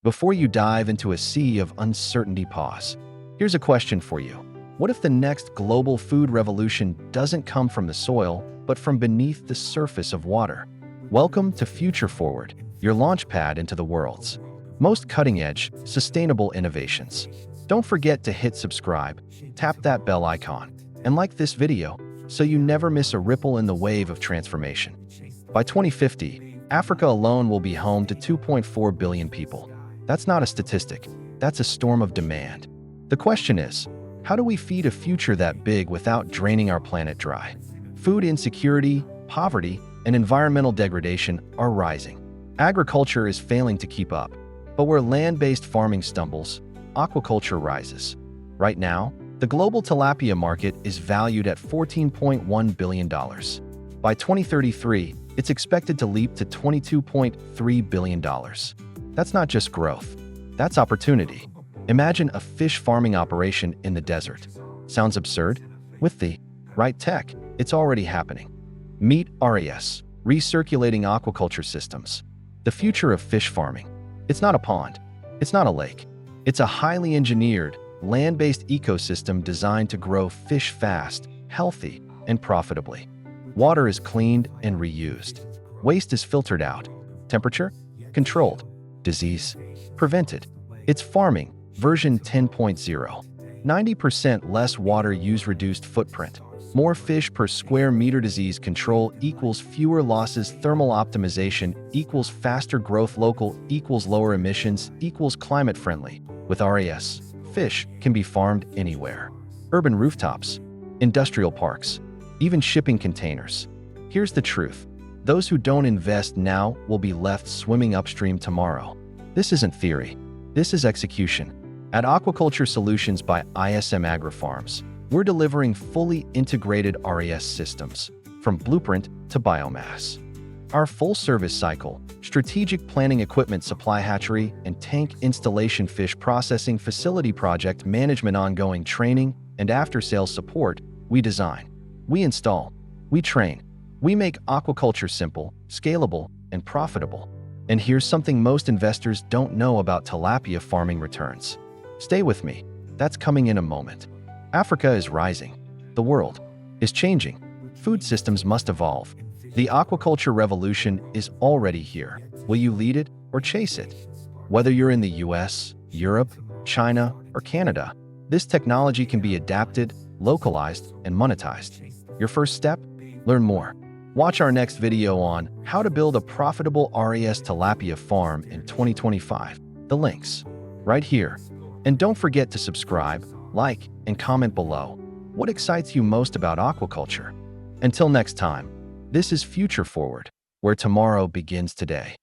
Before you dive into a sea of uncertainty, pause. Here's a question for you. What if the next global food revolution doesn't come from the soil, but from beneath the surface of water? Welcome to Future Forward, your launchpad into the world's most cutting-edge, sustainable innovations. Don't forget to hit subscribe, tap that bell icon, and like this video so you never miss a ripple in the wave of transformation. By 2050, Africa alone will be home to 2.4 billion people. That's not a statistic, that's a storm of demand. The question is, how do we feed a future that big without draining our planet dry? Food insecurity, poverty, and environmental degradation are rising. Agriculture is failing to keep up, but where land-based farming stumbles, aquaculture rises. Right now, the global tilapia market is valued at $14.1 billion. By 2033, it's expected to leap to $22.3 billion. That's not just growth, that's opportunity. Imagine a fish farming operation in the desert. Sounds absurd? With the right tech, it's already happening. Meet RAS, Recirculating Aquaculture Systems. The future of fish farming. It's not a pond, it's not a lake. It's a highly engineered, land-based ecosystem designed to grow fish fast, healthy, and profitably. Water is cleaned and reused. Waste is filtered out. Temperature? Controlled. Disease? Prevented. It's farming, version 10.0. 90% less water use, reduced footprint. More fish per square meter. Disease control equals fewer losses. Thermal optimization equals faster growth. Local equals lower emissions equals climate friendly. With RAS, fish can be farmed anywhere. Urban rooftops, industrial parks, even shipping containers. Here's the truth. Those who don't invest now will be left swimming upstream tomorrow. This isn't theory. This is execution. At Aquaculture Solutions by ISM AGRIFARMS, we're delivering fully integrated RAS systems, from blueprint to biomass. Our full-service cycle, strategic planning, equipment supply, hatchery and tank installation, fish processing facility, project management, ongoing training, and after-sales support. We design, we install, we train. We make aquaculture simple, scalable, and profitable. And here's something most investors don't know about tilapia farming returns. Stay with me. That's coming in a moment. Africa is rising. The world is changing. Food systems must evolve. The aquaculture revolution is already here. Will you lead it or chase it? Whether you're in the US, Europe, China, or Canada, this technology can be adapted, localized, and monetized. Your first step? Learn more. Watch our next video on how to build a profitable RAS tilapia farm in 2025. The link's right here. And don't forget to subscribe, like, and comment below. What excites you most about aquaculture? Until next time, this is Future Forward, where tomorrow begins today.